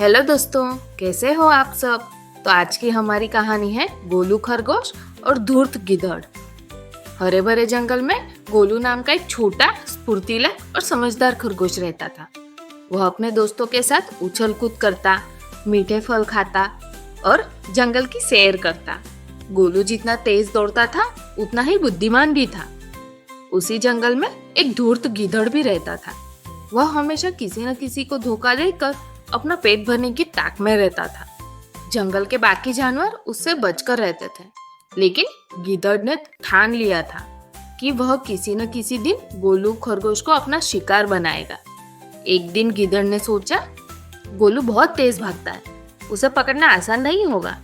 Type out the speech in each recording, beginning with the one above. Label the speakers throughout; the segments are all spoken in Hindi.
Speaker 1: हेलो दोस्तों, कैसे हो आप सब। तो आज की हमारी कहानी है गोलू खरगोश और धूर्त गिद्धड़। हरे भरे जंगल में गोलू नाम का एक छोटा, स्फूर्तिला और समझदार खरगोश रहता था। वह अपने दोस्तों के साथ उछल कूद करता, मीठे फल खाता और जंगल की सैर करता। गोलू जितना तेज दौड़ता था उतना ही बुद्धिमान भी था। उसी जंगल में एक धूर्त गिद्धड़ भी रहता था। वह हमेशा किसी न किसी को धोखा देकर अपना पेट भरने की ताक में रहता था। जंगल के बाकी जानवर उससे बचकर रहते थे, लेकिन गिद्धड़ ने ठान लिया था कि वह किसी न किसी दिन गोलू खरगोश को अपना शिकार बनाएगा। एक दिन गिद्धड़ ने सोचा, गोलू बहुत तेज भागता है, उसे पकड़ना आसान नहीं होगा,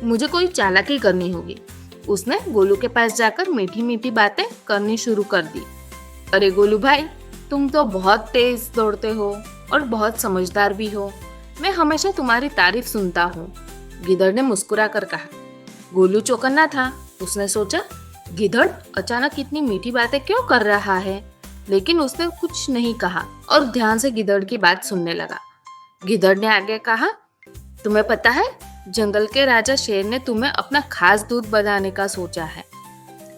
Speaker 1: मुझे कोई चालाकी करनी होगी। उसने गोलू के पास जाकर मीठी मीठी बातें करनी शुरू कर दी। अरे गोलू भाई, तुम तो बहुत तेज दौड़ते हो और बहुत समझदार भी हो, मैं हमेशा तुम्हारी तारीफ सुनता हूँ। गिद्धड़ ने मुस्कुरा कर कहा। गोलू चौकन्ना था। उसने सोचा, गिद्धड़ अचानक इतनी मीठी बातें क्यों कर रहा है, लेकिन उसने कुछ नहीं कहा और ध्यान से गिद्धड़ की बात सुनने लगा। गिद्धड़ ने आगे कहा, तुम्हें पता है, जंगल के राजा शेर ने तुम्हें अपना खास दूत बनाने का सोचा है।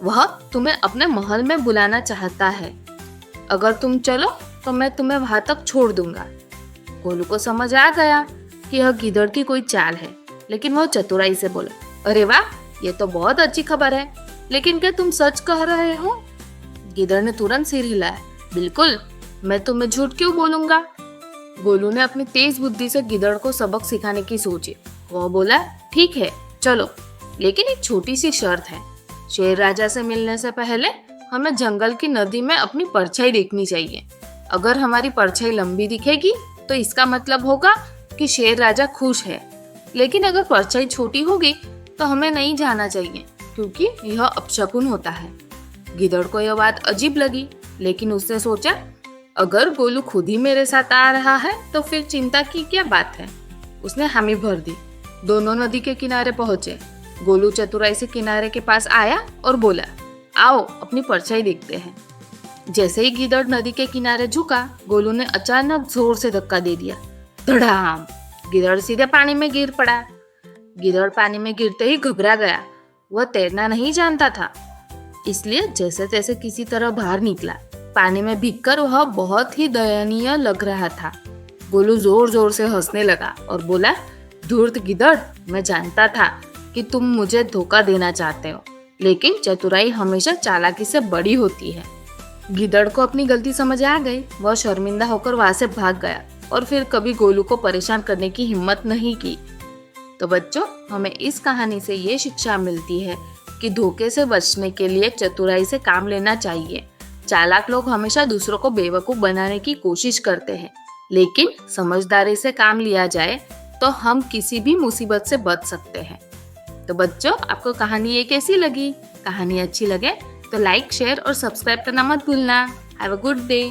Speaker 1: वह तुम्हें अपने महल में बुलाना चाहता है। अगर तुम चलो तो मैं तुम्हें वहां तक छोड़ दूंगा। गोलू को समझ आ गया कि यह गिद्धड़ की कोई चाल है, लेकिन वह चतुराई से बोला, अरे वाह, ये तो बहुत अच्छी खबर है, लेकिन क्या तुम सच कह रहे हो। गिद्धड़ ने तुरंत सिर हिलाया। बिल्कुल, मैं तुम्हें झूठ क्यों बोलूंगा। गोलू ने अपनी तेज बुद्धि से गिद्धड़ को सबक सिखाने की सोची। वह बोला, ठीक है चलो, लेकिन एक छोटी सी शर्त है। शेर राजा से मिलने से पहले हमें जंगल की नदी में अपनी परछाई देखनी चाहिए। अगर हमारी परछाई लंबी दिखेगी तो इसका मतलब होगा कि शेर राजा खुश है, लेकिन अगर परछाई छोटी होगी तो हमें नहीं जाना चाहिए, क्योंकि यह अपशकुन होता है। गिद्धड़ को यह बात अजीब लगी, लेकिन उसने सोचा, अगर गोलू खुद ही मेरे साथ आ रहा है तो फिर चिंता की क्या बात है। उसने हामी भर दी। दोनों नदी के किनारे पहुंचे। गोलू चतुराई से किनारे के पास आया और बोला, आओ अपनी परछाई देखते हैं। जैसे ही गिद्धड़ नदी के किनारे झुका, गोलू ने अचानक जोर से धक्का दे दिया। धड़ाम! गिद्धड़ सीधे पानी में गिर पड़ा। गिद्धड़ पानी में गिरते ही घबरा गया। वह तैरना नहीं जानता था, इसलिए जैसे तैसे किसी तरह बाहर निकला। पानी में भीगकर वह बहुत ही दयनीय लग रहा था। गोलू जोर जोर से हंसने लगा और बोला, धूर्त गिद्धड़, मैं जानता था कि तुम मुझे धोखा देना चाहते हो, लेकिन चतुराई हमेशा चालाकी से बड़ी होती है। गिद्धड़ को अपनी गलती समझ आ गई। वह शर्मिंदा होकर वहां से भाग गया और फिर कभी गोलू को परेशान करने की हिम्मत नहीं की। तो बच्चों, हमें इस कहानी से ये शिक्षा मिलती है कि धोखे से बचने के लिए चतुराई से काम लेना चाहिए। चालाक लोग हमेशा दूसरों को बेवकूफ बनाने की कोशिश करते हैं, लेकिन समझदारी से काम लिया जाए तो हम किसी भी मुसीबत से बच सकते हैं। तो बच्चों, आपको कहानी ये कैसी लगी? कहानी अच्छी लगे तो लाइक, शेयर और सब्सक्राइब करना मत भूलना। Have a good day.